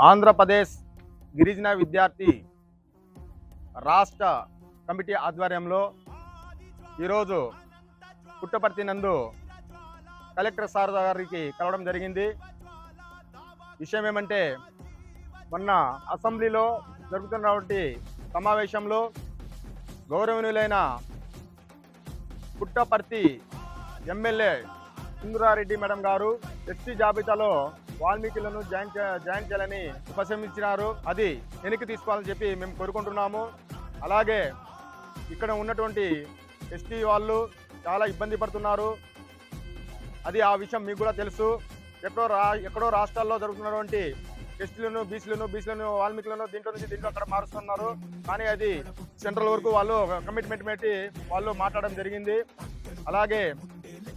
ఆంధ్రప్రదేశ్ గిరిజన విద్యార్థి రాష్ట్ర కమిటీ ఆధ్వర్యంలో ఈరోజు పుట్టపర్తి నందు కలెక్టర్ సార్ గారికి కలవడం జరిగింది. విషయం ఏమంటే, మొన్న అసెంబ్లీలో జరుగుతున్నటువంటి సమావేశంలో గౌరవనీయులైన పుట్టపర్తి ఎమ్మెల్యే సింధూరారెడ్డి మేడం గారు ఎస్టీ జాబితాలో వాల్మీకులను జాయిన్ చేయాలని ఉపశమించినారు. అది వెనక్కి తీసుకోవాలని చెప్పి మేము కోరుకుంటున్నాము. అలాగే ఇక్కడ ఉన్నటువంటి ఎస్టీ వాళ్ళు చాలా ఇబ్బంది పడుతున్నారు. అది ఆ విషయం మీకు కూడా తెలుసు. ఎక్కడో రాష్ట్రాల్లో జరుగుతున్నటువంటి ఎస్టీలను బీసీలను వాల్మీకులను దీంట్లో నుంచి దీంట్లో అక్కడ మారుస్తున్నారు. కానీ అది సెంట్రల్ వరకు వాళ్ళు కమిట్మెంట్ పెట్టి వాళ్ళు మాట్లాడడం జరిగింది. అలాగే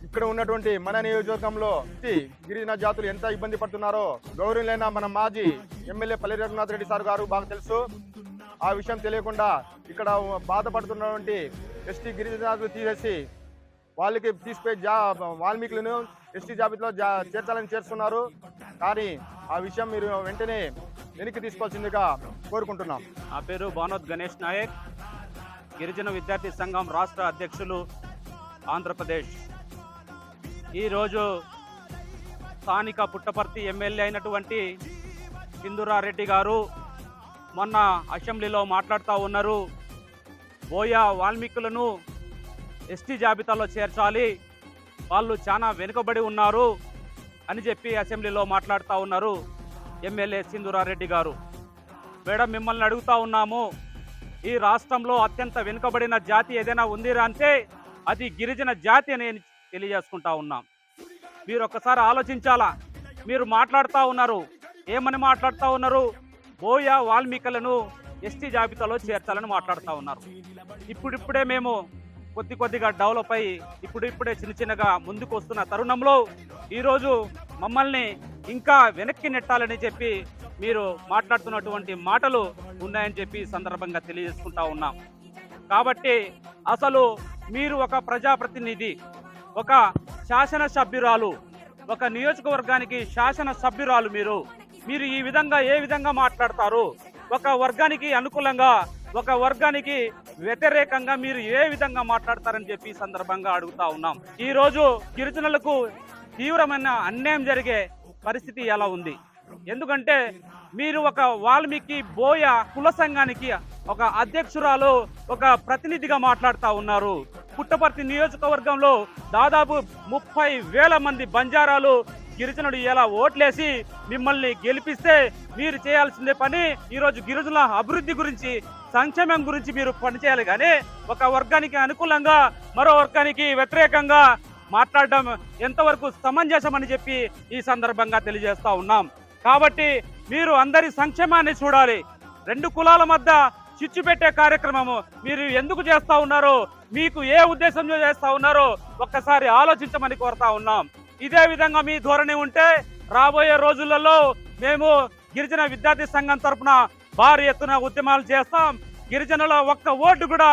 ఇక్కడ ఉన్నటువంటి మన నియోజకవర్గంలో గిరిజన జాతులు ఎంత ఇబ్బంది పడుతున్నారో గౌరవులైన మన మాజీ ఎమ్మెల్యే పల్లి రఘునాథ్ రెడ్డి సార్ గారు బాగా తెలుసు. ఆ విషయం తెలియకుండా ఇక్కడ బాధపడుతున్నటువంటి ఎస్టీ గిరిజన జాతులు తీసేసి వాళ్ళకి తీసుకుపోయి వాల్మీకులను ఎస్టీ జాబితాలో చేర్చాలని చేస్తున్నారు. కానీ ఆ విషయం మీరు వెంటనే వెనక్కి తీసుకోవాల్సిందిగా కోరుకుంటున్నాం. నా పేరు భానోత్ గణేష్ నాయక్, గిరిజన విద్యార్థి సంఘం రాష్ట్ర అధ్యక్షులు, ఆంధ్రప్రదేశ్. ఈరోజు స్థానిక పుట్టపర్తి ఎమ్మెల్యే అయినటువంటి సింధూరారెడ్డి గారు మొన్న అసెంబ్లీలో మాట్లాడుతూ ఉన్నారు. బోయా వాల్మీకులను ఎస్టీ జాబితాలో చేర్చాలి, వాళ్ళు చాలా వెనుకబడి ఉన్నారు అని చెప్పి అసెంబ్లీలో మాట్లాడుతూ ఉన్నారు ఎమ్మెల్యే సింధూరారెడ్డి గారు. మేడం, మిమ్మల్ని అడుగుతూ ఉన్నాము, ఈ రాష్ట్రంలో అత్యంత వెనుకబడిన జాతి ఏదైనా ఉందిరా అంటే అది గిరిజన జాతి అని తెలియజేసుకుంటా ఉన్నాం. మీరు ఒక్కసారి ఆలోచించాలా. మీరు మాట్లాడుతూ ఉన్నారు, ఏమని మాట్లాడుతూ ఉన్నారు? బోయా వాల్మీకులను ఎస్టీ జాబితాలో చేర్చాలని మాట్లాడుతూ ఉన్నారు. ఇప్పుడిప్పుడే మేము కొద్దిగా డెవలప్ అయ్యి ఇప్పుడిప్పుడే చిన్నగా ముందుకు వస్తున్న తరుణంలో ఈరోజు మమ్మల్ని ఇంకా వెనక్కి నెట్టాలని చెప్పి మీరు మాట్లాడుతున్నటువంటి మాటలు ఉన్నాయని చెప్పి సందర్భంగా తెలియజేసుకుంటా ఉన్నాం. కాబట్టి అసలు మీరు ఒక ప్రజాప్రతినిధి, ఒక శాసనసభ్యురాలు, ఒక నియోజకవర్గానికి శాసనసభ్యురాలు, మీరు ఈ విధంగా ఏ విధంగా మాట్లాడతారు? ఒక వర్గానికి అనుకూలంగా, ఒక వర్గానికి వ్యతిరేకంగా మీరు ఏ విధంగా మాట్లాడతారని చెప్పి సందర్భంగా అడుగుతా ఉన్నాం. ఈ రోజు గిరిజనులకు తీవ్రమైన అన్యాయం జరిగే పరిస్థితి ఎలా ఉంది? ఎందుకంటే మీరు ఒక వాల్మీకి బోయ కుల సంఘానికి ఒక అధ్యక్షురాలు, ఒక ప్రతినిధిగా మాట్లాడుతూ ఉన్నారు. పుట్టపర్తి నియోజకవర్గంలో దాదాపు 30,000 మంది బంజారాలు గిరిజనుడు ఎలా ఓట్లేసి మిమ్మల్ని గెలిపిస్తే మీరు చేయాల్సిందే పని ఈరోజు గిరిజనుల అభివృద్ధి గురించి, సంక్షేమం గురించి మీరు పనిచేయాలి. కానీ ఒక వర్గానికి అనుకూలంగా మరో వర్గానికి వ్యతిరేకంగా మాట్లాడడం ఎంతవరకు సమంజసమని చెప్పి ఈ సందర్భంగా తెలియజేస్తా ఉన్నాం. కాబట్టి మీరు అందరి సంక్షేమాన్ని చూడాలి. రెండు కులాల మధ్య చిచ్చు పెట్టే కార్యక్రమము మీరు ఎందుకు చేస్తా ఉన్నారో, మీకు ఏ ఉద్దేశంతో చేస్తా ఉన్నారో ఒక్కసారి ఆలోచించమని కోరుతా ఉన్నాం. ఇదే విధంగా మీ ధోరణి ఉంటే రాబోయే రోజులలో మేము గిరిజన విద్యార్థి సంఘం తరఫున భారీ ఎత్తున ఉద్యమాలు చేస్తాం. గిరిజనుల ఒక్క ఓటు కూడా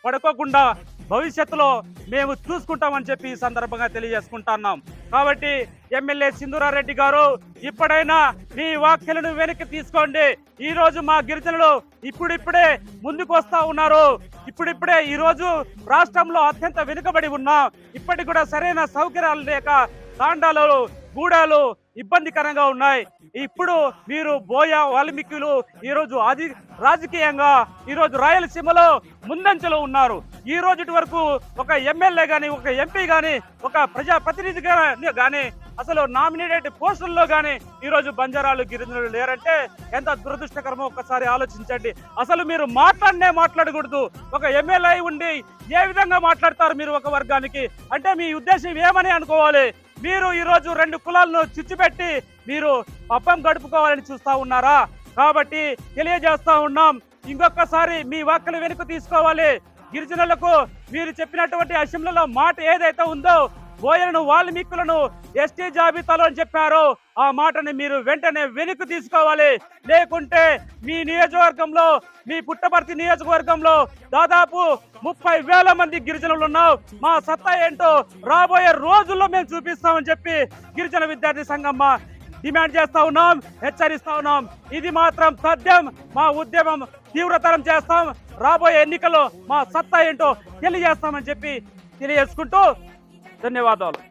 పడుకోకుండా భవిష్యత్తులో మేము చూసుకుంటామని చెప్పి ఈ సందర్భంగా తెలియజేసుకుంటున్నాం. కాబట్టి ఎమ్మెల్యే సింధూరారెడ్డి గారు, ఇప్పుడైనా మీ వ్యాఖ్యలను వెనక్కి తీసుకోండి. ఈ రోజు మా గిరిజనులు ఇప్పుడిప్పుడే ముందుకు వస్తా ఉన్నారు. ఇప్పుడిప్పుడే ఈ రోజు రాష్ట్రంలో అత్యంత వెనుకబడి ఉన్నాం. ఇప్పటికి కూడా సరైన సౌకర్యాలు లేక తాండాలు, గూడాలు ఇబ్బందికరంగా ఉన్నాయి. ఇప్పుడు మీరు బోయా వాల్మీకులు ఈరోజు రాజకీయంగా ఈరోజు రాయలసీమలో ముందంచెలో ఉన్నారు. ఈ రోజు వరకు ఒక ఎమ్మెల్యే కానీ, ఒక ఎంపీ కానీ, ఒక ప్రజాప్రతినిధి కానీ అసలు నామినేటెడ్ పోస్టుల్లో కానీ ఈరోజు బంజారాలు, గిరిజనులు లేరంటే ఎంత దురదృష్టకరమో ఒక్కసారి ఆలోచించండి. అసలు మీరు మాట్లాడకూడదు. ఒక ఎమ్మెల్యే ఉండి ఏ విధంగా మాట్లాడతారు మీరు ఒక వర్గానికి? అంటే మీ ఉద్దేశం ఏమని అనుకోవాలి? మీరు ఈరోజు రెండు కులాలను చిచ్చుపెట్టి మీరు పబ్బం గడుపుకోవాలని చూస్తా ఉన్నారా? కాబట్టి తెలియజేస్తా ఉన్నాం, ఇంకొకసారి మీ వ్యాఖ్యలు వెనుక తీసుకోవాలి. గిరిజనులకు మీరు చెప్పినటువంటి అసెంబ్లీలో మాట ఏదైతే ఉందో, బోయలను వాల్మీకులను ఎస్టీ జాబితాలో అని చెప్పారో ఆ మాటని మీరు వెంటనే వెనక్కి తీసుకోవాలి. లేకుంటే మీ నియోజకవర్గంలో, మీ పుట్టపర్తి నియోజకవర్గంలో దాదాపు 30,000 మంది గిరిజనులు ఉన్నాం. మా సత్తా ఏంటో రాబోయే రోజుల్లో మేము చూపిస్తామని చెప్పి గిరిజన విద్యార్థి సంఘం డిమాండ్ చేస్తా ఉన్నాం, హెచ్చరిస్తా ఉన్నాం. ఇది మాత్రం తథ్యం. మా ఉద్యమం తీవ్రతరం చేస్తాం. రాబోయే ఎన్నికల్లో మా సత్తా ఏంటో తెలియజేస్తామని చెప్పి తెలియజేసుకుంటూ ధన్యవాదాలు.